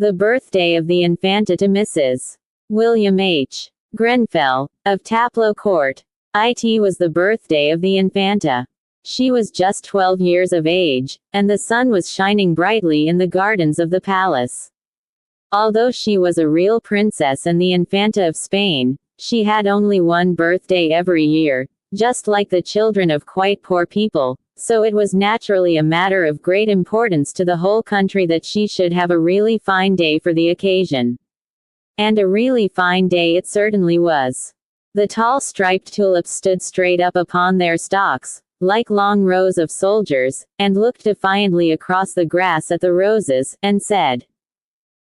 The birthday of the Infanta to Mrs. William H. Grenfell, of Taplow Court. It was the birthday of the Infanta. She was just 12 years of age, and the sun was shining brightly in the gardens of the palace. Although she was a real princess and the Infanta of Spain, she had only one birthday every year, just like the children of quite poor people, so it was naturally a matter of great importance to the whole country that she should have a really fine day for the occasion. And a really fine day it certainly was. The tall striped tulips stood straight up upon their stalks, like long rows of soldiers, and looked defiantly across the grass at the roses, and said,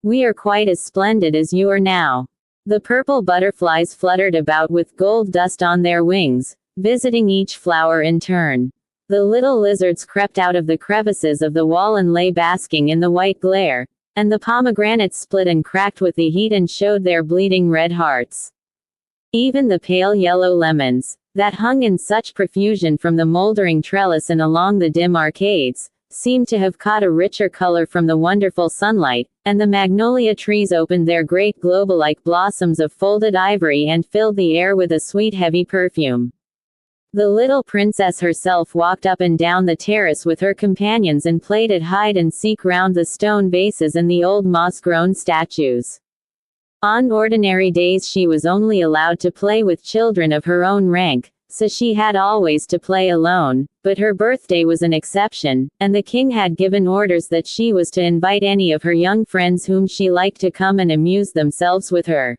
"We are quite as splendid as you are now." The purple butterflies fluttered about with gold dust on their wings, visiting each flower in turn. The little lizards crept out of the crevices of the wall and lay basking in the white glare, and the pomegranates split and cracked with the heat and showed their bleeding red hearts. Even the pale yellow lemons, that hung in such profusion from the moldering trellis and along the dim arcades, seemed to have caught a richer color from the wonderful sunlight, and the magnolia trees opened their great globe-like blossoms of folded ivory and filled the air with a sweet heavy perfume. The little princess herself walked up and down the terrace with her companions and played at hide-and-seek round the stone vases and the old moss-grown statues. On ordinary days she was only allowed to play with children of her own rank, so she had always to play alone, but her birthday was an exception, and the king had given orders that she was to invite any of her young friends whom she liked to come and amuse themselves with her.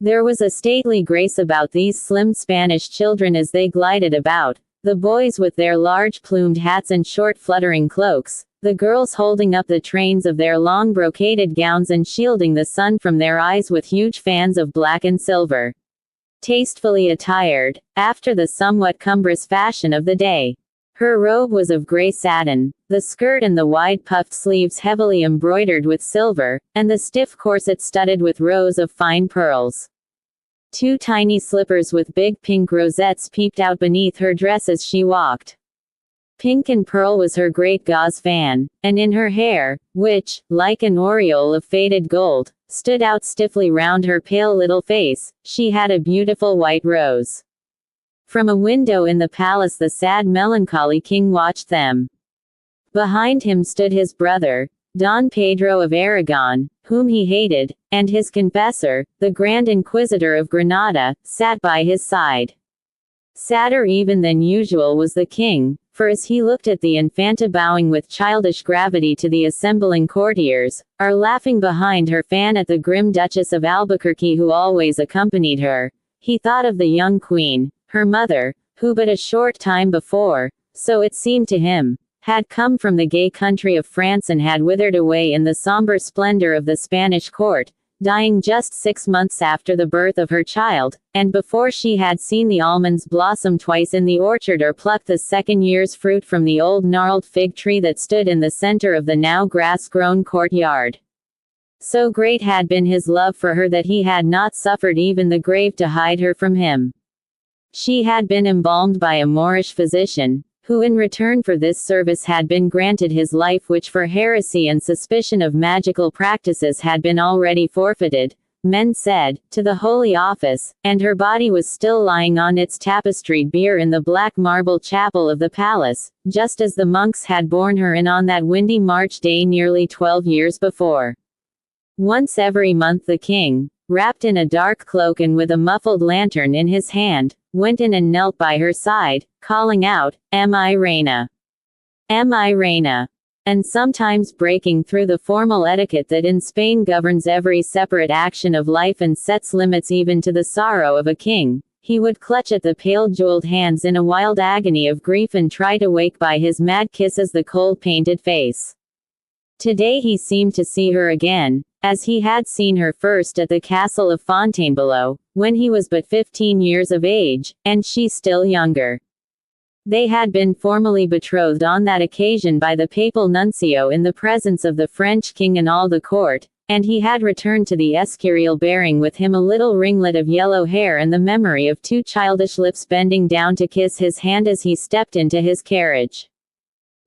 There was a stately grace about these slim Spanish children as they glided about, the boys with their large plumed hats and short fluttering cloaks, the girls holding up the trains of their long brocaded gowns and shielding the sun from their eyes with huge fans of black and silver. Tastefully attired, after the somewhat cumbrous fashion of the day. Her robe was of gray satin, the skirt and the wide puffed sleeves heavily embroidered with silver, and the stiff corset studded with rows of fine pearls. Two tiny slippers with big pink rosettes peeped out beneath her dress as she walked. Pink and pearl was her great gauze fan, and in her hair, which, like an aureole of faded gold, stood out stiffly round her pale little face, she had a beautiful white rose. From a window in the palace the sad melancholy king watched them. Behind him stood his brother, Don Pedro of Aragon, whom he hated, and his confessor, the Grand Inquisitor of Granada, sat by his side. Sadder even than usual was the king, for as he looked at the Infanta bowing with childish gravity to the assembling courtiers, or laughing behind her fan at the grim Duchess of Albuquerque who always accompanied her, he thought of the young queen, her mother, who but a short time before, so it seemed to him, had come from the gay country of France and had withered away in the somber splendor of the Spanish court, dying just 6 months after the birth of her child, and before she had seen the almonds blossom twice in the orchard or plucked the second year's fruit from the old gnarled fig tree that stood in the center of the now grass-grown courtyard. So great had been his love for her that he had not suffered even the grave to hide her from him. She had been embalmed by a Moorish physician, who in return for this service had been granted his life, which for heresy and suspicion of magical practices had been already forfeited, men said, to the Holy Office, and her body was still lying on its tapestried bier in the black marble chapel of the palace, just as the monks had borne her in on that windy March day nearly 12 years before. Once every month the king, wrapped in a dark cloak and with a muffled lantern in his hand, went in and knelt by her side, calling out, "Am I Reina? Am I Reina?" And sometimes breaking through the formal etiquette that in Spain governs every separate action of life and sets limits even to the sorrow of a king, he would clutch at the pale jeweled hands in a wild agony of grief and try to wake by his mad kisses the cold painted face. Today he seemed to see her again, as he had seen her first at the castle of Fontainebleau, when he was but 15 years of age, and she still younger. They had been formally betrothed on that occasion by the papal nuncio in the presence of the French king and all the court, and he had returned to the Escurial bearing with him a little ringlet of yellow hair and the memory of 2 childish lips bending down to kiss his hand as he stepped into his carriage.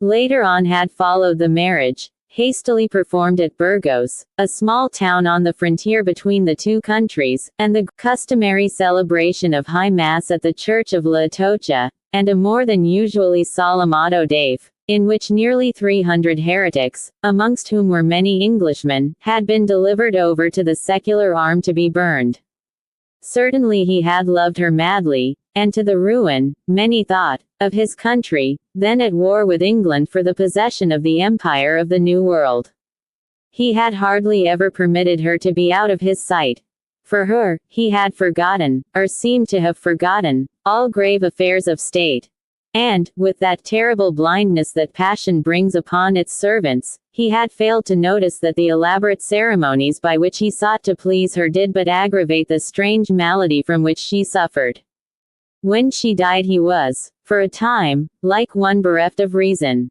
Later on had followed the marriage, hastily performed at Burgos, a small town on the frontier between the two countries, and the customary celebration of High Mass at the Church of La Atocha, and a more than usually solemn auto da fe, in which nearly 300 heretics, amongst whom were many Englishmen, had been delivered over to the secular arm to be burned. Certainly he had loved her madly, and to the ruin, many thought, of his country, then at war with England for the possession of the empire of the New World. He had hardly ever permitted her to be out of his sight. For her, he had forgotten, or seemed to have forgotten, all grave affairs of state. And, with that terrible blindness that passion brings upon its servants, he had failed to notice that the elaborate ceremonies by which he sought to please her did but aggravate the strange malady from which she suffered. When she died he was, for a time, like one bereft of reason.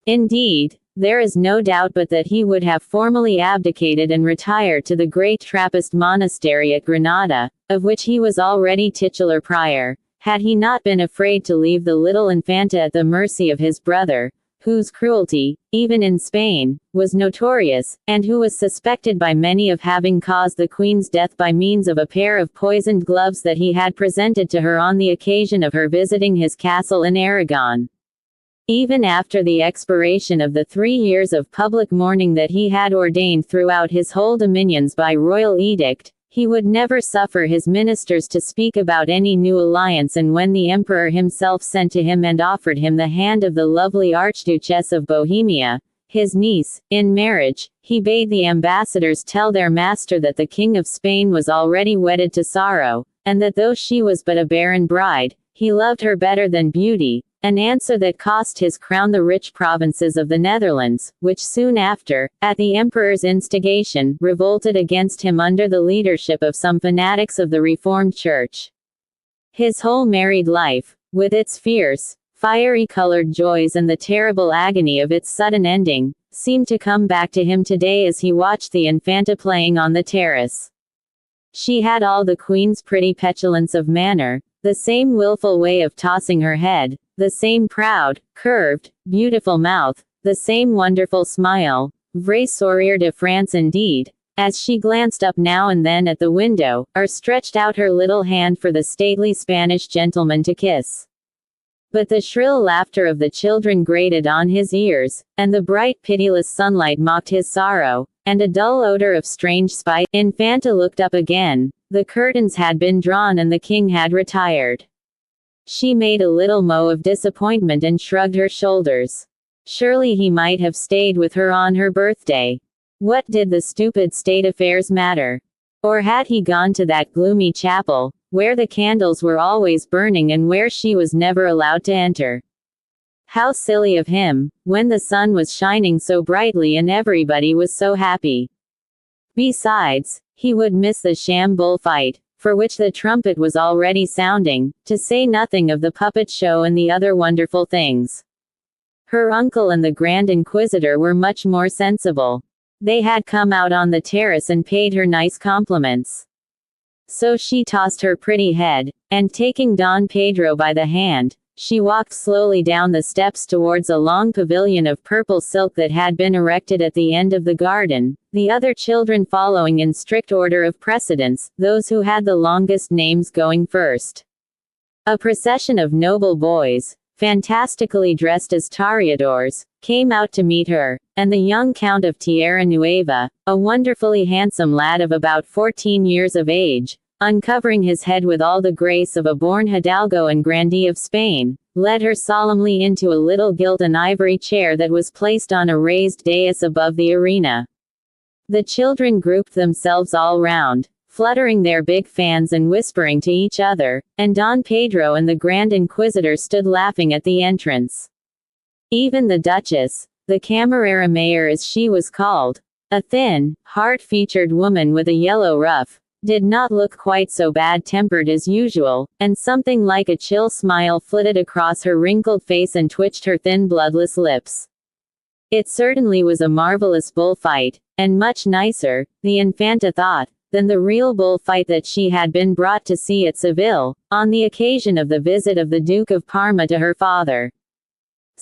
Indeed, there is no doubt but that he would have formally abdicated and retired to the great Trappist monastery at Granada, of which he was already titular prior, had he not been afraid to leave the little Infanta at the mercy of his brother, whose cruelty, even in Spain, was notorious, and who was suspected by many of having caused the Queen's death by means of a pair of poisoned gloves that he had presented to her on the occasion of her visiting his castle in Aragon. Even after the expiration of the 3 years of public mourning that he had ordained throughout his whole dominions by royal edict, he would never suffer his ministers to speak about any new alliance, and when the emperor himself sent to him and offered him the hand of the lovely Archduchess of Bohemia, his niece, in marriage, he bade the ambassadors tell their master that the King of Spain was already wedded to sorrow, and that though she was but a barren bride, he loved her better than beauty, an answer that cost his crown the rich provinces of the Netherlands, which soon after, at the emperor's instigation, revolted against him under the leadership of some fanatics of the Reformed Church. His whole married life, with its fierce, fiery-colored joys and the terrible agony of its sudden ending, seemed to come back to him today as he watched the Infanta playing on the terrace. She had all the Queen's pretty petulance of manner, the same wilful way of tossing her head, the same proud, curved, beautiful mouth, the same wonderful smile, vrai sourire de France indeed, as she glanced up now and then at the window, or stretched out her little hand for the stately Spanish gentleman to kiss. But the shrill laughter of the children grated on his ears, and the bright pitiless sunlight mocked his sorrow, and a dull odor of strange spite. Infanta looked up again. The curtains had been drawn and the king had retired. She made a little moue of disappointment and shrugged her shoulders. Surely he might have stayed with her on her birthday. What did the stupid state affairs matter? Or had he gone to that gloomy chapel, where the candles were always burning and where she was never allowed to enter? How silly of him, when the sun was shining so brightly and everybody was so happy. Besides, he would miss the sham bullfight, for which the trumpet was already sounding, to say nothing of the puppet show and the other wonderful things. Her uncle and the Grand Inquisitor were much more sensible. They had come out on the terrace and paid her nice compliments. So she tossed her pretty head, and taking Don Pedro by the hand, she walked slowly down the steps towards a long pavilion of purple silk that had been erected at the end of the garden, the other children following in strict order of precedence, those who had the longest names going first. A procession of noble boys, fantastically dressed as toreadors, came out to meet her, and the young Count of Tierra Nueva, a wonderfully handsome lad of about 14 years of age, uncovering his head with all the grace of a born hidalgo and grandee of Spain, led her solemnly into a little gilt and ivory chair that was placed on a raised dais above the arena. The children grouped themselves all round, fluttering their big fans and whispering to each other, and Don Pedro and the Grand Inquisitor stood laughing at the entrance. Even the Duchess, the Camarera Mayor as she was called, a thin, hard-featured woman with a yellow ruff, did not look quite so bad-tempered as usual, and something like a chill smile flitted across her wrinkled face and twitched her thin bloodless lips. It certainly was a marvelous bullfight, and much nicer, the Infanta thought, than the real bullfight that she had been brought to see at Seville, on the occasion of the visit of the Duke of Parma to her father.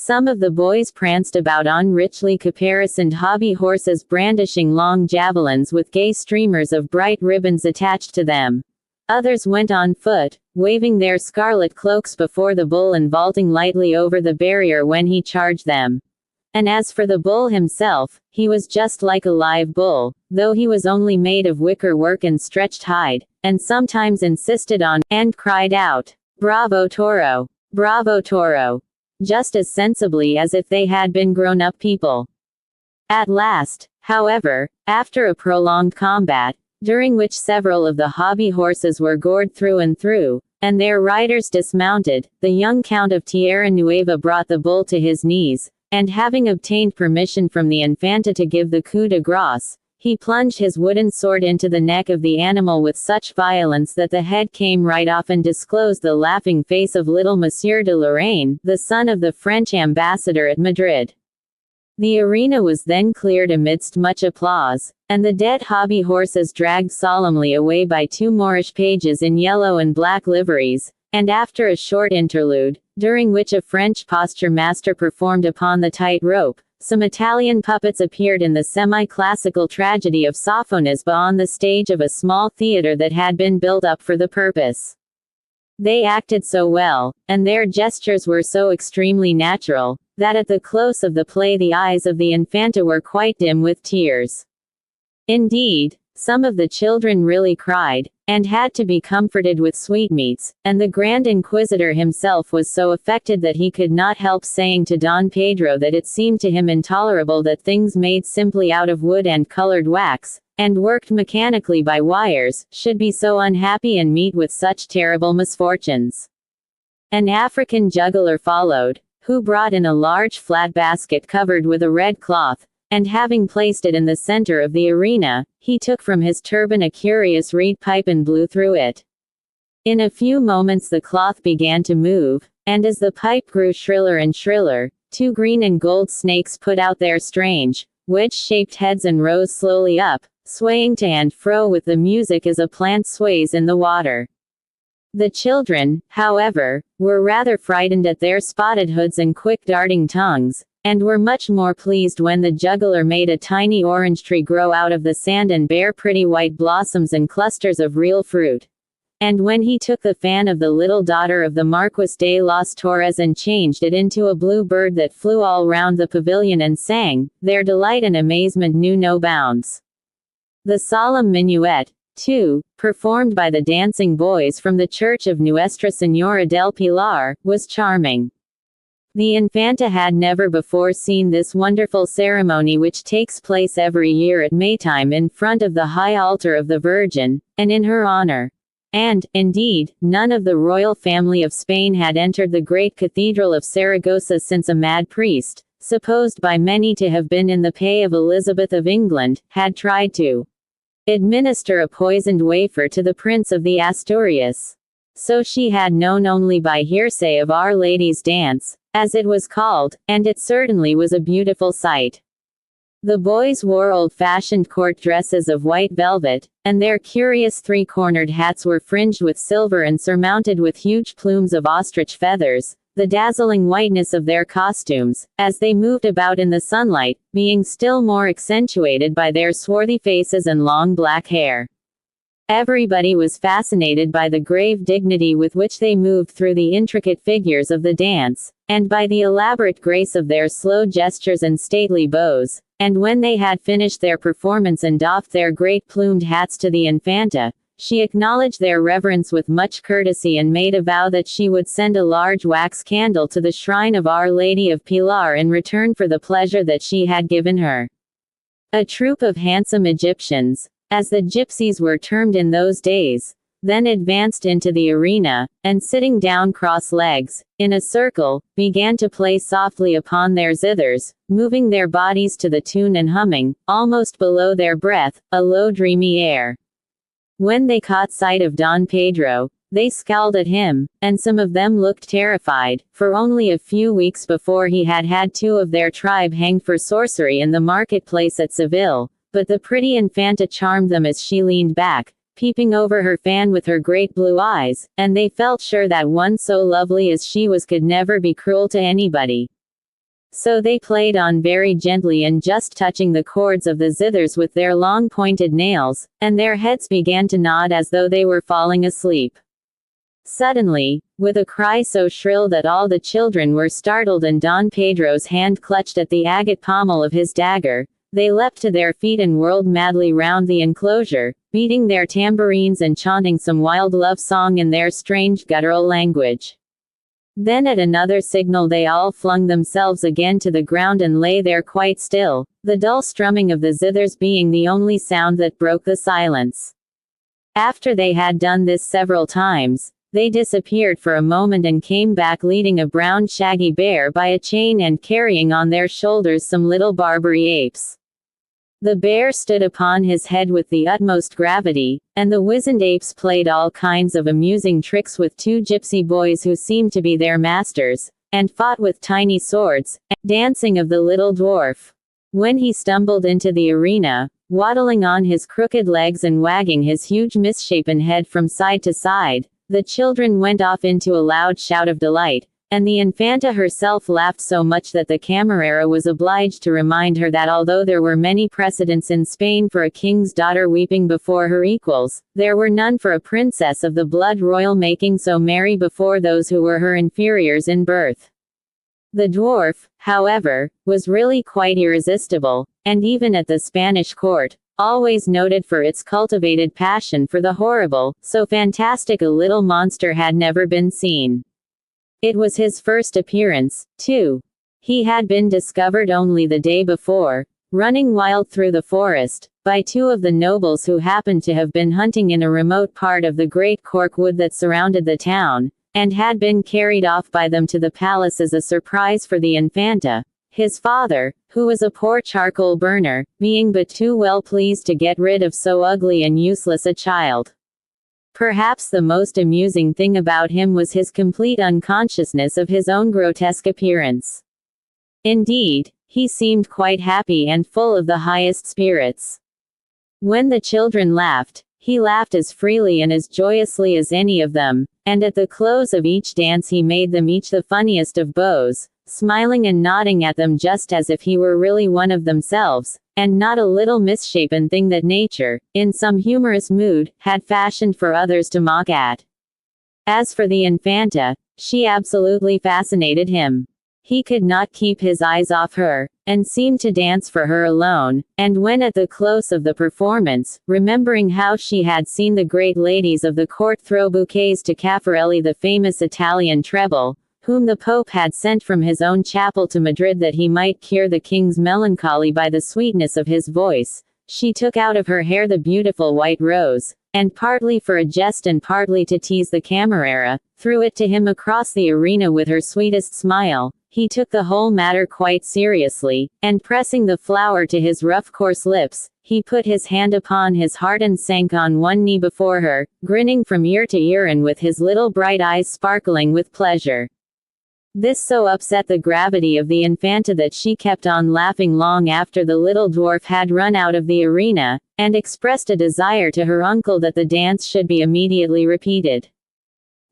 Some of the boys pranced about on richly caparisoned hobby horses brandishing long javelins with gay streamers of bright ribbons attached to them. Others went on foot, waving their scarlet cloaks before the bull and vaulting lightly over the barrier when he charged them. And as for the bull himself, he was just like a live bull, though he was only made of wicker work and stretched hide, and sometimes insisted on, and cried out, "Bravo Toro! Bravo Toro!" just as sensibly as if they had been grown-up people. At last, however, after a prolonged combat, during which several of the hobby horses were gored through and through, and their riders dismounted, the young Count of Tierra Nueva brought the bull to his knees, and having obtained permission from the Infanta to give the coup de grace, he plunged his wooden sword into the neck of the animal with such violence that the head came right off and disclosed the laughing face of little Monsieur de Lorraine, the son of the French ambassador at Madrid. The arena was then cleared amidst much applause, and the dead hobby horses dragged solemnly away by two Moorish pages in yellow and black liveries, and after a short interlude, during which a French posture master performed upon the tight rope, some Italian puppets appeared in the semi-classical tragedy of Sophonisba on the stage of a small theater that had been built up for the purpose. They acted so well, and their gestures were so extremely natural, that at the close of the play the eyes of the Infanta were quite dim with tears. Indeed, some of the children really cried, and had to be comforted with sweetmeats, and the Grand Inquisitor himself was so affected that he could not help saying to Don Pedro that it seemed to him intolerable that things made simply out of wood and colored wax, and worked mechanically by wires, should be so unhappy and meet with such terrible misfortunes. An African juggler followed, who brought in a large flat basket covered with a red cloth, and having placed it in the center of the arena, he took from his turban a curious reed pipe and blew through it. In a few moments the cloth began to move, and as the pipe grew shriller and shriller, two green and gold snakes put out their strange, wedge-shaped heads and rose slowly up, swaying to and fro with the music as a plant sways in the water. The children, however, were rather frightened at their spotted hoods and quick darting tongues, and were much more pleased when the juggler made a tiny orange tree grow out of the sand and bear pretty white blossoms and clusters of real fruit. And when he took the fan of the little daughter of the Marquis de las Torres and changed it into a blue bird that flew all round the pavilion and sang, their delight and amazement knew no bounds. The solemn minuet, too, performed by the dancing boys from the church of Nuestra Señora del Pilar, was charming. The Infanta had never before seen this wonderful ceremony which takes place every year at Maytime in front of the high altar of the Virgin, and in her honor. And, indeed, none of the royal family of Spain had entered the great cathedral of Saragossa since a mad priest, supposed by many to have been in the pay of Elizabeth of England, had tried to administer a poisoned wafer to the Prince of the Asturias. So she had known only by hearsay of Our Lady's dance, as it was called, and it certainly was a beautiful sight. The boys wore old-fashioned court dresses of white velvet, and their curious three-cornered hats were fringed with silver and surmounted with huge plumes of ostrich feathers, the dazzling whiteness of their costumes, as they moved about in the sunlight, being still more accentuated by their swarthy faces and long black hair. Everybody was fascinated by the grave dignity with which they moved through the intricate figures of the dance, and by the elaborate grace of their slow gestures and stately bows, and when they had finished their performance and doffed their great plumed hats to the Infanta, she acknowledged their reverence with much courtesy and made a vow that she would send a large wax candle to the shrine of Our Lady of Pilar in return for the pleasure that she had given her. A troop of handsome Egyptians, as the gypsies were termed in those days, then advanced into the arena, and sitting down cross-legs, in a circle, began to play softly upon their zithers, moving their bodies to the tune and humming, almost below their breath, a low dreamy air. When they caught sight of Don Pedro, they scowled at him, and some of them looked terrified, for only a few weeks before he had had two of their tribe hanged for sorcery in the marketplace at Seville, but the pretty Infanta charmed them as she leaned back, peeping over her fan with her great blue eyes, and they felt sure that one so lovely as she was could never be cruel to anybody. So they played on very gently and just touching the cords of the zithers with their long pointed nails, and their heads began to nod as though they were falling asleep. Suddenly, with a cry so shrill that all the children were startled and Don Pedro's hand clutched at the agate pommel of his dagger, they leapt to their feet and whirled madly round the enclosure, beating their tambourines and chanting some wild love song in their strange guttural language. Then at another signal they all flung themselves again to the ground and lay there quite still, the dull strumming of the zithers being the only sound that broke the silence. After they had done this several times, they disappeared for a moment and came back leading a brown shaggy bear by a chain and carrying on their shoulders some little Barbary apes. The bear stood upon his head with the utmost gravity, and the wizened apes played all kinds of amusing tricks with two gypsy boys who seemed to be their masters, and fought with tiny swords, dancing of the little dwarf. When he stumbled into the arena, waddling on his crooked legs and wagging his huge misshapen head from side to side, the children went off into a loud shout of delight, and the Infanta herself laughed so much that the camarera was obliged to remind her that although there were many precedents in Spain for a king's daughter weeping before her equals, there were none for a princess of the blood royal making so merry before those who were her inferiors in birth. The dwarf, however, was really quite irresistible, and even at the Spanish court, always noted for its cultivated passion for the horrible, so fantastic a little monster had never been seen. It was his first appearance, too. He had been discovered only the day before, running wild through the forest, by two of the nobles who happened to have been hunting in a remote part of the great cork wood that surrounded the town, and had been carried off by them to the palace as a surprise for the Infanta, his father, who was a poor charcoal burner, being but too well pleased to get rid of so ugly and useless a child. Perhaps the most amusing thing about him was his complete unconsciousness of his own grotesque appearance. Indeed, he seemed quite happy and full of the highest spirits. When the children laughed, he laughed as freely and as joyously as any of them, and at the close of each dance he made them each the funniest of bows, smiling and nodding at them just as if he were really one of themselves, and not a little misshapen thing that nature, in some humorous mood, had fashioned for others to mock at. As for the Infanta, she absolutely fascinated him. He could not keep his eyes off her, and seemed to dance for her alone, and when at the close of the performance, remembering how she had seen the great ladies of the court throw bouquets to Caffarelli, the famous Italian treble, whom the Pope had sent from his own chapel to Madrid that he might cure the king's melancholy by the sweetness of his voice, she took out of her hair the beautiful white rose, and partly for a jest and partly to tease the camarera, threw it to him across the arena with her sweetest smile. He took the whole matter quite seriously, and pressing the flower to his rough coarse lips, he put his hand upon his heart and sank on one knee before her, grinning from ear to ear and with his little bright eyes sparkling with pleasure. This so upset the gravity of the Infanta that she kept on laughing long after the little dwarf had run out of the arena, and expressed a desire to her uncle that the dance should be immediately repeated.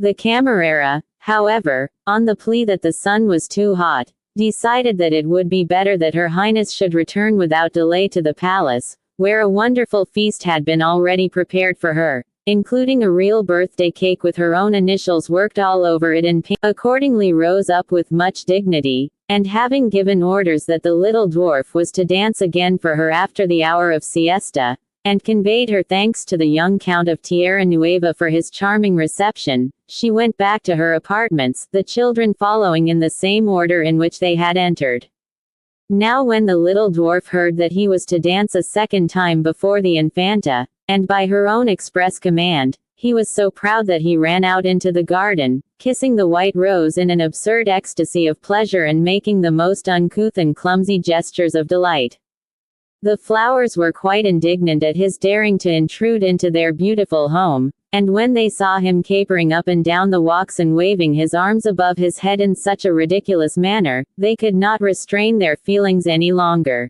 The camarera, however, on the plea that the sun was too hot, decided that it would be better that Her Highness should return without delay to the palace, where a wonderful feast had been already prepared for her, including a real birthday cake with her own initials worked all over it in pink. Accordingly rose up with much dignity, and having given orders that the little dwarf was to dance again for her after the hour of siesta, and conveyed her thanks to the young Count of Tierra Nueva for his charming reception, she went back to her apartments, the children following in the same order in which they had entered. Now when the little dwarf heard that he was to dance a second time before the Infanta, and by her own express command, he was so proud that he ran out into the garden, kissing the white rose in an absurd ecstasy of pleasure and making the most uncouth and clumsy gestures of delight. The flowers were quite indignant at his daring to intrude into their beautiful home, and when they saw him capering up and down the walks and waving his arms above his head in such a ridiculous manner, they could not restrain their feelings any longer.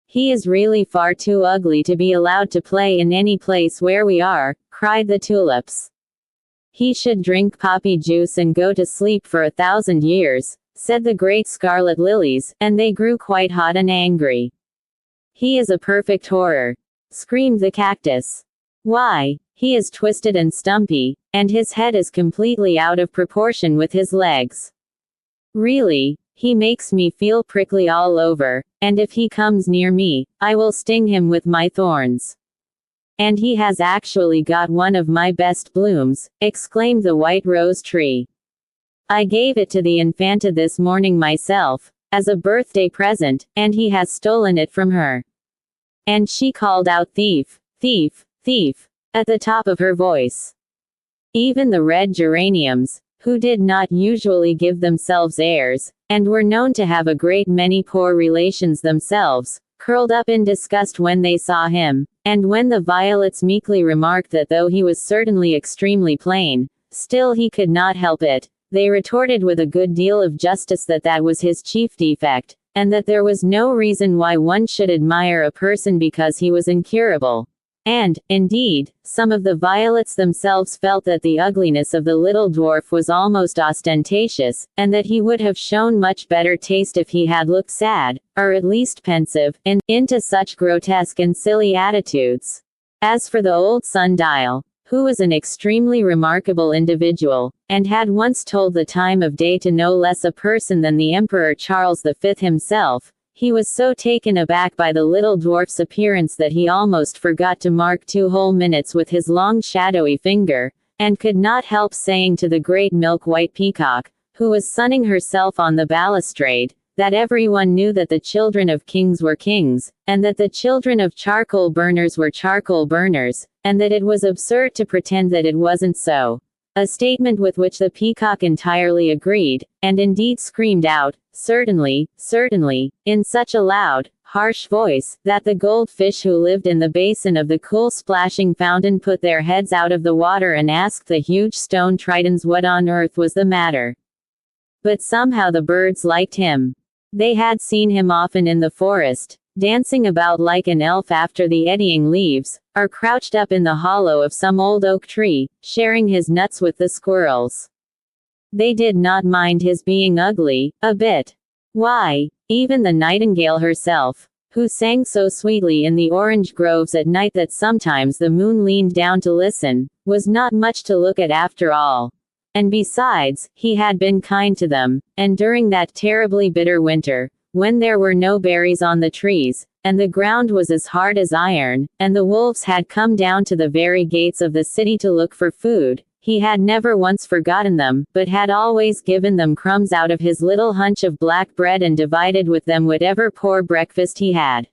"He is really far too ugly to be allowed to play in any place where we are," cried the tulips. "He should drink poppy juice and go to sleep for 1,000 years," said the great scarlet lilies, and they grew quite hot and angry. He is a perfect horror, screamed the cactus. Why, he is twisted and stumpy, and his head is completely out of proportion with his legs. Really, he makes me feel prickly all over, and if he comes near me, I will sting him with my thorns. And he has actually got one of my best blooms, exclaimed the white rose tree. I gave it to the Infanta this morning myself, as a birthday present, and he has stolen it from her. And she called out thief, thief, thief, at the top of her voice. Even the red geraniums, who did not usually give themselves airs, and were known to have a great many poor relations themselves, curled up in disgust when they saw him, and when the violets meekly remarked that though he was certainly extremely plain, still he could not help it, they retorted with a good deal of justice that that was his chief defect, and that there was no reason why one should admire a person because he was incurable. And, indeed, some of the violets themselves felt that the ugliness of the little dwarf was almost ostentatious, and that he would have shown much better taste if he had looked sad, or at least pensive, and into such grotesque and silly attitudes. As for the old sundial, who was an extremely remarkable individual, and had once told the time of day to no less a person than the Emperor Charles V himself, he was so taken aback by the little dwarf's appearance that he almost forgot to mark 2 whole minutes with his long shadowy finger, and could not help saying to the great milk-white peacock, who was sunning herself on the balustrade, that everyone knew that the children of kings were kings, and that the children of charcoal burners were charcoal burners, and that it was absurd to pretend that it wasn't so. A statement with which the peacock entirely agreed, and indeed screamed out, "Certainly, certainly," in such a loud, harsh voice, that the goldfish who lived in the basin of the cool splashing fountain put their heads out of the water and asked the huge stone tritons what on earth was the matter. But somehow the birds liked him. They had seen him often in the forest, dancing about like an elf after the eddying leaves, or crouched up in the hollow of some old oak tree, sharing his nuts with the squirrels. They did not mind his being ugly, a bit. Why, even the nightingale herself, who sang so sweetly in the orange groves at night that sometimes the moon leaned down to listen, was not much to look at after all. And besides, he had been kind to them, and during that terribly bitter winter, when there were no berries on the trees, and the ground was as hard as iron, and the wolves had come down to the very gates of the city to look for food, he had never once forgotten them, but had always given them crumbs out of his little hunch of black bread and divided with them whatever poor breakfast he had.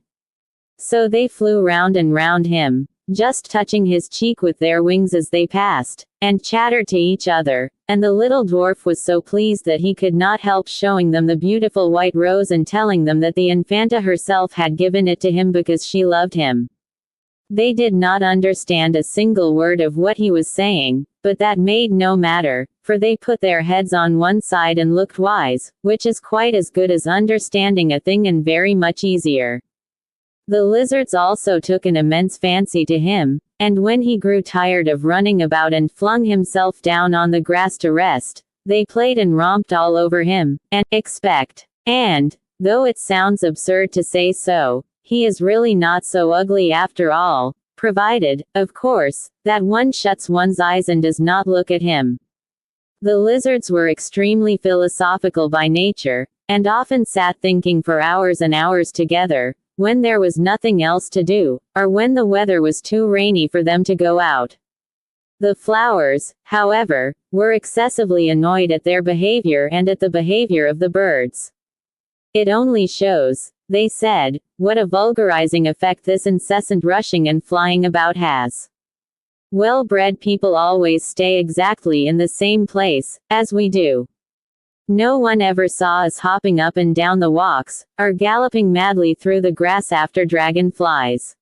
So they flew round and round him, just touching his cheek with their wings as they passed, and chattered to each other, and the little dwarf was so pleased that he could not help showing them the beautiful white rose and telling them that the Infanta herself had given it to him because she loved him. They did not understand a single word of what he was saying, but that made no matter, for they put their heads on one side and looked wise, which is quite as good as understanding a thing and very much easier. The lizards also took an immense fancy to him, and when he grew tired of running about and flung himself down on the grass to rest, they played and romped all over him, and, though it sounds absurd to say so, he is really not so ugly after all, provided, of course, that one shuts one's eyes and does not look at him. The lizards were extremely philosophical by nature, and often sat thinking for hours and hours together, when there was nothing else to do, or when the weather was too rainy for them to go out. The flowers, however, were excessively annoyed at their behavior and at the behavior of the birds. It only shows, they said, what a vulgarizing effect this incessant rushing and flying about has. Well-bred people always stay exactly in the same place, as we do. No one ever saw us hopping up and down the walks, or galloping madly through the grass after dragonflies.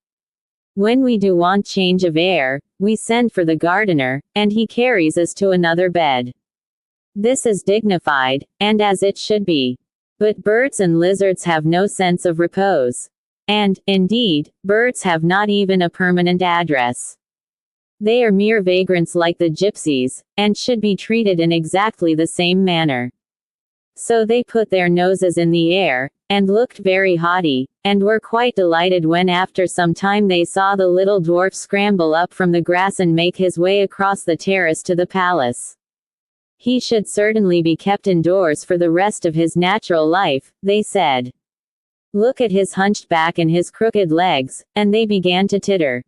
When we do want change of air, we send for the gardener, and he carries us to another bed. This is dignified, and as it should be. But birds and lizards have no sense of repose. And, indeed, birds have not even a permanent address. They are mere vagrants like the gypsies, and should be treated in exactly the same manner. So they put their noses in the air, and looked very haughty, and were quite delighted when after some time they saw the little dwarf scramble up from the grass and make his way across the terrace to the palace. He should certainly be kept indoors for the rest of his natural life, they said. Look at his hunched back and his crooked legs, and they began to titter.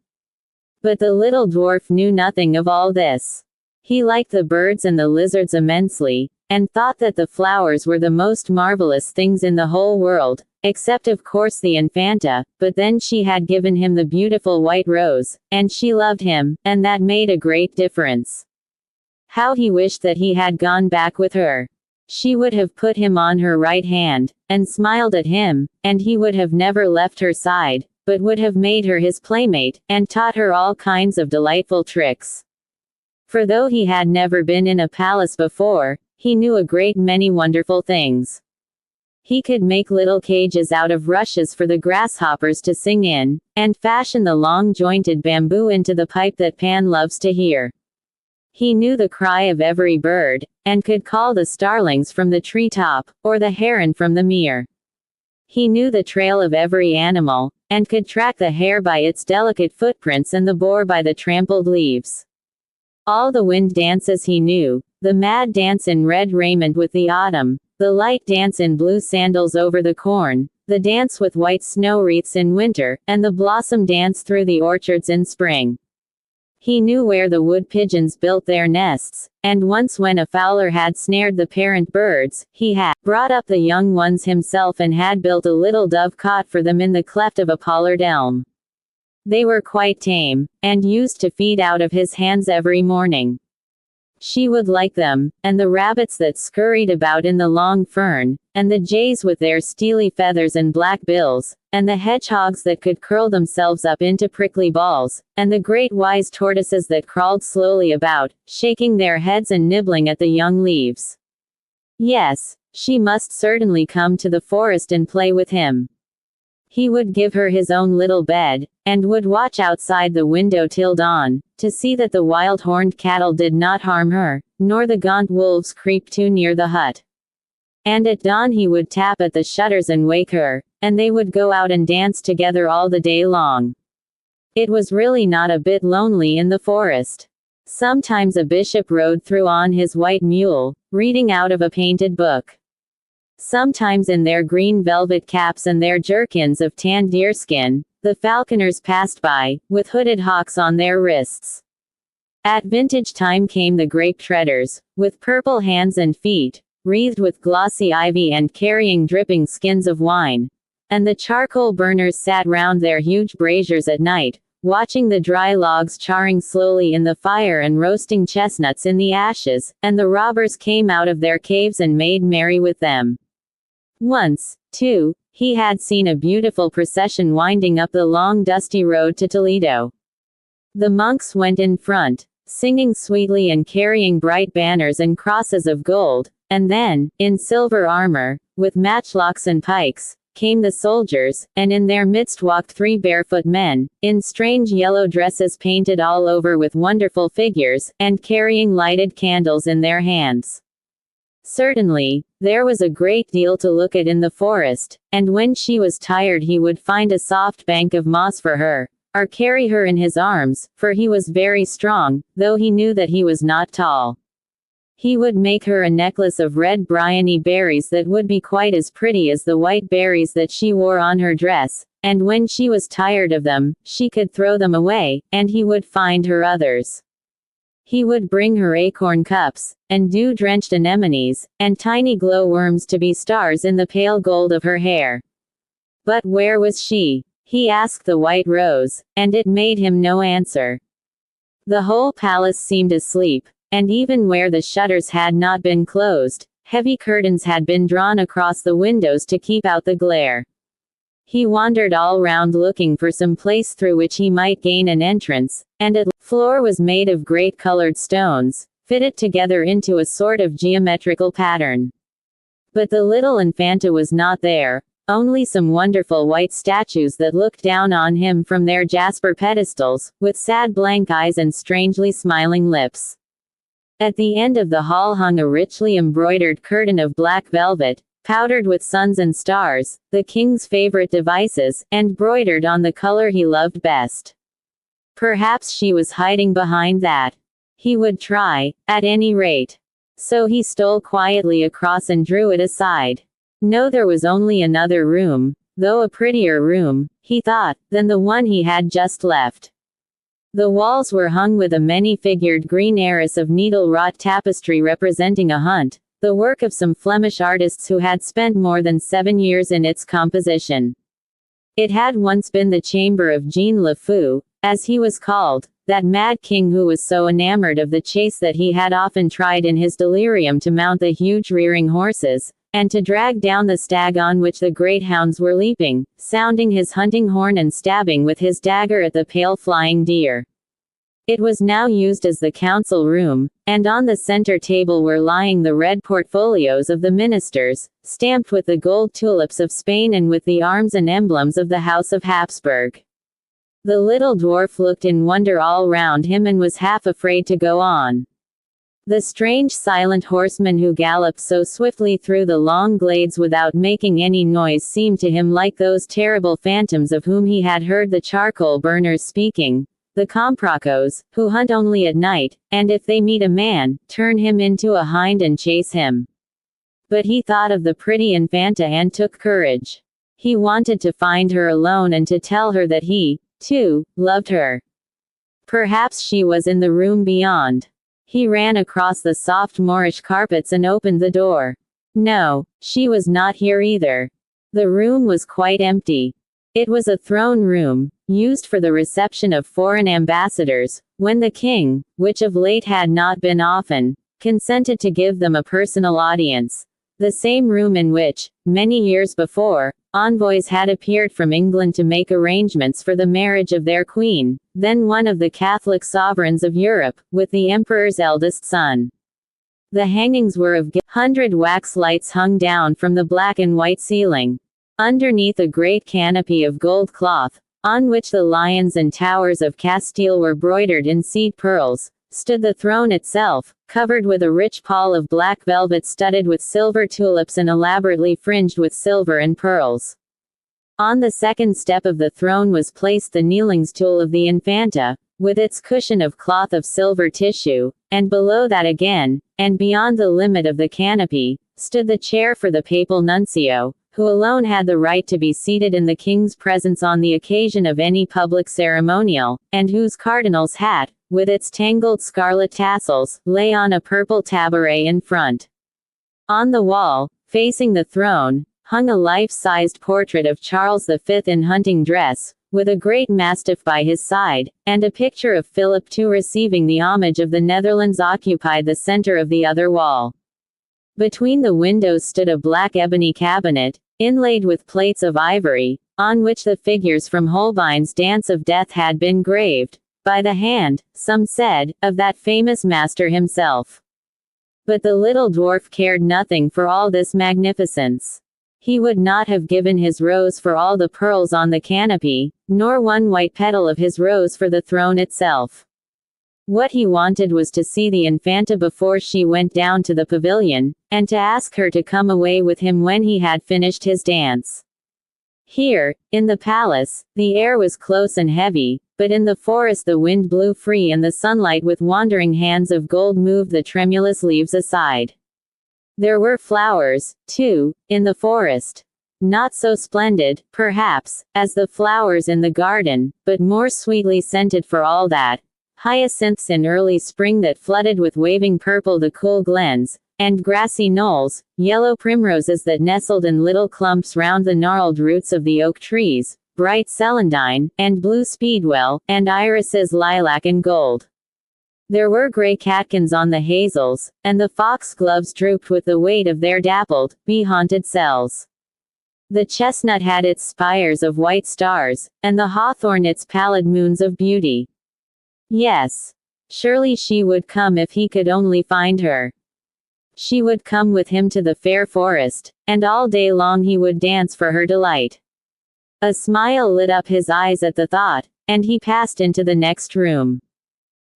But the little dwarf knew nothing of all this. He liked the birds and the lizards immensely, and thought that the flowers were the most marvelous things in the whole world, except of course the Infanta, but then she had given him the beautiful white rose, and she loved him, and that made a great difference. How he wished that he had gone back with her. She would have put him on her right hand, and smiled at him, and he would have never left her side, but would have made her his playmate, and taught her all kinds of delightful tricks. For though he had never been in a palace before, he knew a great many wonderful things. He could make little cages out of rushes for the grasshoppers to sing in, and fashion the long jointed bamboo into the pipe that Pan loves to hear. He knew the cry of every bird, and could call the starlings from the treetop, or the heron from the mere. He knew the trail of every animal, and could track the hare by its delicate footprints and the boar by the trampled leaves. All the wind dances he knew, the mad dance in red raiment with the autumn, the light dance in blue sandals over the corn, the dance with white snow wreaths in winter, and the blossom dance through the orchards in spring. He knew where the wood pigeons built their nests, and once when a fowler had snared the parent birds, he had brought up the young ones himself and had built a little dovecot for them in the cleft of a pollard elm. They were quite tame, and used to feed out of his hands every morning. She would like them, and the rabbits that scurried about in the long fern, and the jays with their steely feathers and black bills, and the hedgehogs that could curl themselves up into prickly balls, and the great wise tortoises that crawled slowly about, shaking their heads and nibbling at the young leaves. Yes, she must certainly come to the forest and play with him. He would give her his own little bed, and would watch outside the window till dawn, to see that the wild horned cattle did not harm her, nor the gaunt wolves creep too near the hut. And at dawn he would tap at the shutters and wake her, and they would go out and dance together all the day long. It was really not a bit lonely in the forest. Sometimes a bishop rode through on his white mule, reading out of a painted book. Sometimes in their green velvet caps and their jerkins of tanned deerskin, the falconers passed by, with hooded hawks on their wrists. At vintage time came the grape treaders, with purple hands and feet, wreathed with glossy ivy and carrying dripping skins of wine. And the charcoal burners sat round their huge braziers at night, watching the dry logs charring slowly in the fire and roasting chestnuts in the ashes, and the robbers came out of their caves and made merry with them. Once, too, he had seen a beautiful procession winding up the long dusty road to Toledo. The monks went in front, singing sweetly and carrying bright banners and crosses of gold, and then, in silver armor, with matchlocks and pikes, came the soldiers, and in their midst walked 3 barefoot men, in strange yellow dresses painted all over with wonderful figures, and carrying lighted candles in their hands. Certainly, there was a great deal to look at in the forest, and when she was tired he would find a soft bank of moss for her, or carry her in his arms, for he was very strong, though he knew that he was not tall. He would make her a necklace of red bryony berries that would be quite as pretty as the white berries that she wore on her dress, and when she was tired of them, she could throw them away, and he would find her others. He would bring her acorn cups, and dew-drenched anemones, and tiny glow-worms to be stars in the pale gold of her hair. But where was she? He asked the white rose, and it made him no answer. The whole palace seemed asleep, and even where the shutters had not been closed, heavy curtains had been drawn across the windows to keep out the glare. He wandered all round looking for some place through which he might gain an entrance, and the floor was made of great colored stones, fitted together into a sort of geometrical pattern. But the little Infanta was not there, only some wonderful white statues that looked down on him from their jasper pedestals, with sad blank eyes and strangely smiling lips. At the end of the hall hung a richly embroidered curtain of black velvet, powdered with suns and stars, the king's favorite devices, and broidered on the color he loved best. Perhaps she was hiding behind that. He would try, at any rate. So he stole quietly across and drew it aside. No, there was only another room, though a prettier room, he thought, than the one he had just left. The walls were hung with a many-figured green arras of needle-wrought tapestry representing a hunt, the work of some Flemish artists who had spent more than 7 years in its composition. It had once been the chamber of Jean le Fou, as he was called, that mad king who was so enamored of the chase that he had often tried in his delirium to mount the huge rearing horses, and to drag down the stag on which the great hounds were leaping, sounding his hunting horn and stabbing with his dagger at the pale flying deer. It was now used as the council room, and on the center table were lying the red portfolios of the ministers, stamped with the gold tulips of Spain and with the arms and emblems of the House of Habsburg. The little dwarf looked in wonder all round him and was half afraid to go on. The strange silent horsemen who galloped so swiftly through the long glades without making any noise seemed to him like those terrible phantoms of whom he had heard the charcoal burners speaking, the comprachos, who hunt only at night, and if they meet a man, turn him into a hind and chase him. But he thought of the pretty Infanta and took courage. He wanted to find her alone and to tell her that he, too, loved her. Perhaps she was in the room beyond. He ran across the soft Moorish carpets and opened the door. No, she was not here either. The room was quite empty. It was a throne room, used for the reception of foreign ambassadors, when the king, which of late had not been often, consented to give them a personal audience. The same room in which, many years before, envoys had appeared from England to make arrangements for the marriage of their queen, then one of the Catholic sovereigns of Europe, with the emperor's eldest son. The hangings were of 100 wax lights hung down from the black and white ceiling. Underneath a great canopy of gold cloth, on which the lions and towers of Castile were broidered in seed pearls, stood the throne itself, covered with a rich pall of black velvet studded with silver tulips and elaborately fringed with silver and pearls. On the second step of the throne was placed the kneeling stool of the Infanta, with its cushion of cloth of silver tissue, and below that again, and beyond the limit of the canopy, stood the chair for the papal nuncio, who alone had the right to be seated in the king's presence on the occasion of any public ceremonial, and whose cardinal's hat, with its tangled scarlet tassels, lay on a purple tabouret in front. On the wall, facing the throne, hung a life-sized portrait of Charles V in hunting dress, with a great mastiff by his side, and a picture of Philip II receiving the homage of the Netherlands occupied the center of the other wall. Between the windows stood a black ebony cabinet, inlaid with plates of ivory, on which the figures from Holbein's Dance of Death had been graved, by the hand, some said, of that famous master himself. But the little dwarf cared nothing for all this magnificence. He would not have given his rose for all the pearls on the canopy, nor one white petal of his rose for the throne itself. What he wanted was to see the Infanta before she went down to the pavilion, and to ask her to come away with him when he had finished his dance. Here, in the palace, the air was close and heavy, but in the forest the wind blew free and the sunlight with wandering hands of gold moved the tremulous leaves aside. There were flowers, too, in the forest. Not so splendid, perhaps, as the flowers in the garden, but more sweetly scented for all that. Hyacinths in early spring that flooded with waving purple the cool glens, and grassy knolls, yellow primroses that nestled in little clumps round the gnarled roots of the oak trees, bright celandine, and blue speedwell, and irises lilac and gold. There were gray catkins on the hazels, and the foxgloves drooped with the weight of their dappled, bee-haunted cells. The chestnut had its spires of white stars, and the hawthorn its pallid moons of beauty. Yes. Surely she would come if he could only find her. She would come with him to the fair forest, and all day long he would dance for her delight. A smile lit up his eyes at the thought, and he passed into the next room.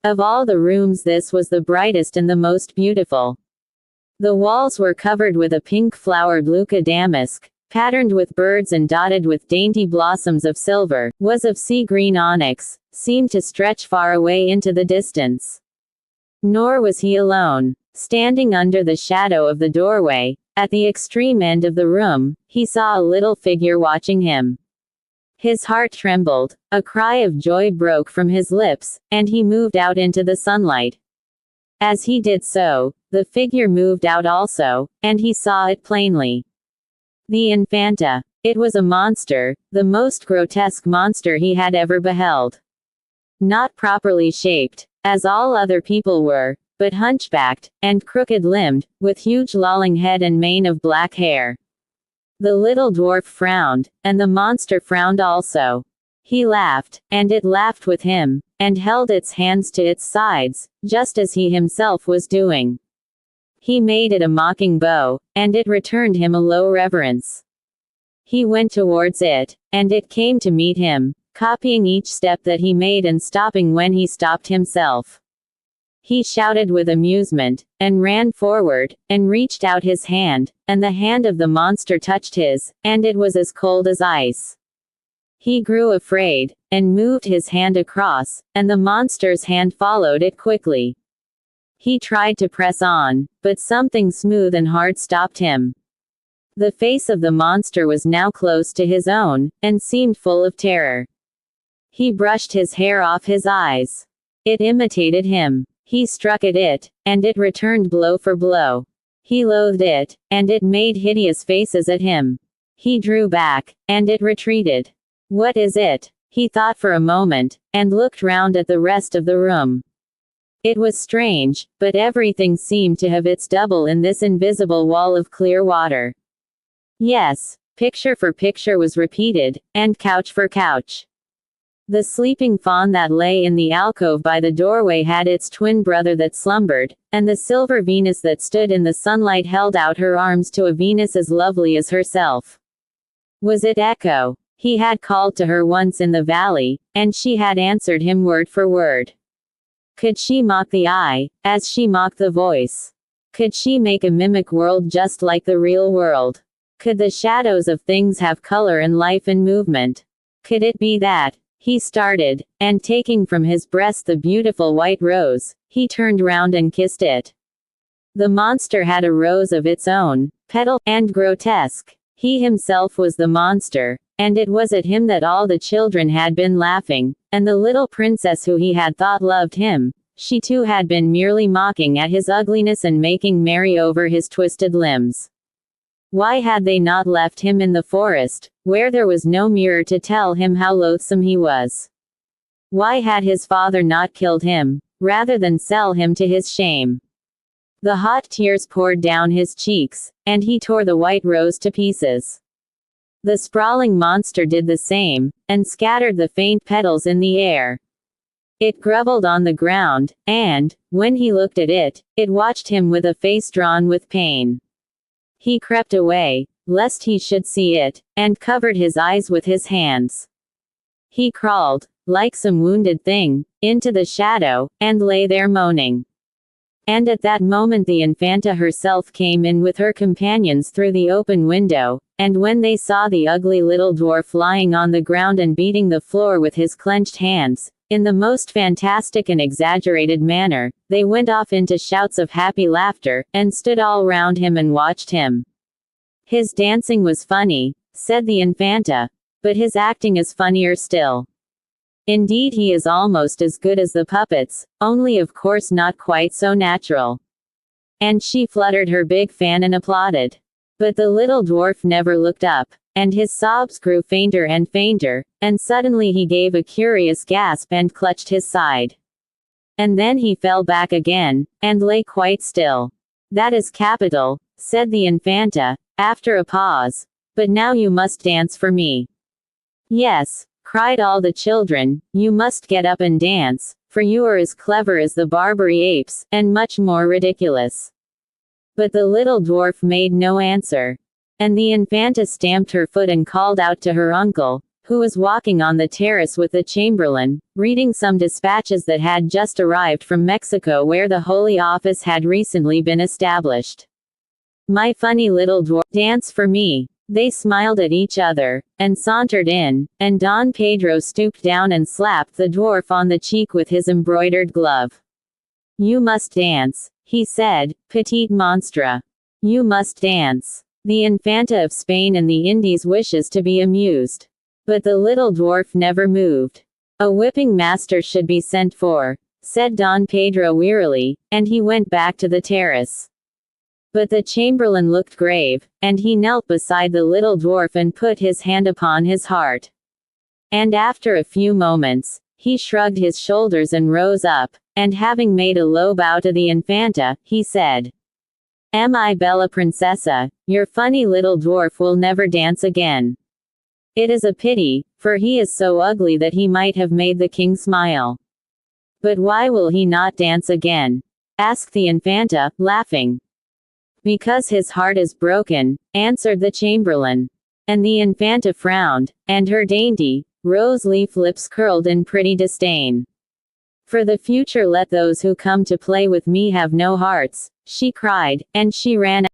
Of all the rooms, this was the brightest and the most beautiful. The walls were covered with a pink-flowered Lucca damask, patterned with birds and dotted with dainty blossoms of silver, was of sea-green onyx, seemed to stretch far away into the distance. Nor was he alone. Standing under the shadow of the doorway, at the extreme end of the room, he saw a little figure watching him. His heart trembled, a cry of joy broke from his lips, and he moved out into the sunlight. As he did so, the figure moved out also, and he saw it plainly. The Infanta. It was a monster, the most grotesque monster he had ever beheld. Not properly shaped, as all other people were, but hunchbacked, and crooked-limbed, with huge lolling head and mane of black hair. The little dwarf frowned, and the monster frowned also. He laughed, and it laughed with him, and held its hands to its sides, just as he himself was doing. He made it a mocking bow, and it returned him a low reverence. He went towards it, and it came to meet him, copying each step that he made and stopping when he stopped himself. He shouted with amusement, and ran forward, and reached out his hand, and the hand of the monster touched his, and it was as cold as ice. He grew afraid, and moved his hand across, and the monster's hand followed it quickly. He tried to press on, but something smooth and hard stopped him. The face of the monster was now close to his own, and seemed full of terror. He brushed his hair off his eyes. It imitated him. He struck at it, and it returned blow for blow. He loathed it, and it made hideous faces at him. He drew back, and it retreated. What is it? He thought for a moment, and looked round at the rest of the room. It was strange, but everything seemed to have its double in this invisible wall of clear water. Yes, picture for picture was repeated, and couch for couch. The sleeping fawn that lay in the alcove by the doorway had its twin brother that slumbered, and the silver Venus that stood in the sunlight held out her arms to a Venus as lovely as herself. Was it Echo? He had called to her once in the valley, and she had answered him word for word. Could she mock the eye, as she mocked the voice? Could she make a mimic world just like the real world? Could the shadows of things have color and life and movement? Could it be that? He started, and taking from his breast the beautiful white rose, he turned round and kissed it. The monster had a rose of its own, petal, and grotesque. He himself was the monster, and it was at him that all the children had been laughing, and the little princess who he had thought loved him, she too had been merely mocking at his ugliness and making merry over his twisted limbs. Why had they not left him in the forest, where there was no mirror to tell him how loathsome he was? Why had his father not killed him, rather than sell him to his shame? The hot tears poured down his cheeks, and he tore the white rose to pieces. The sprawling monster did the same, and scattered the faint petals in the air. It grovelled on the ground, and, when he looked at it, it watched him with a face drawn with pain. He crept away, lest he should see it, and covered his eyes with his hands. He crawled, like some wounded thing, into the shadow, and lay there moaning. And at that moment the Infanta herself came in with her companions through the open window, and when they saw the ugly little dwarf lying on the ground and beating the floor with his clenched hands, in the most fantastic and exaggerated manner, they went off into shouts of happy laughter, and stood all round him and watched him. His dancing was funny, said the Infanta, but his acting is funnier still. Indeed, he is almost as good as the puppets, only of course not quite so natural. And she fluttered her big fan and applauded. But the little dwarf never looked up, and his sobs grew fainter and fainter, and suddenly he gave a curious gasp and clutched his side. And then he fell back again, and lay quite still. That is capital, said the Infanta, after a pause. But now you must dance for me. Yes, cried all the children, you must get up and dance, for you are as clever as the Barbary apes, and much more ridiculous. But the little dwarf made no answer. And the Infanta stamped her foot and called out to her uncle, who was walking on the terrace with the chamberlain, reading some dispatches that had just arrived from Mexico where the Holy Office had recently been established. "My funny little dwarf, dance for me." They smiled at each other, and sauntered in, and Don Pedro stooped down and slapped the dwarf on the cheek with his embroidered glove. "You must dance," he said, "petite monstre. You must dance. The Infanta of Spain and the Indies wishes to be amused." But the little dwarf never moved. "A whipping master should be sent for," said Don Pedro wearily, and he went back to the terrace. But the chamberlain looked grave, and he knelt beside the little dwarf and put his hand upon his heart. And after a few moments, he shrugged his shoulders and rose up, and having made a low bow to the Infanta, he said, "Mi bella princessa, your funny little dwarf will never dance again. It is a pity, for he is so ugly that he might have made the king smile." "But why will he not dance again?" asked the Infanta, laughing. "Because his heart is broken," answered the chamberlain. And the Infanta frowned, and her dainty, rose-leaf lips curled in pretty disdain. "For the future let those who come to play with me have no hearts," she cried, and she ran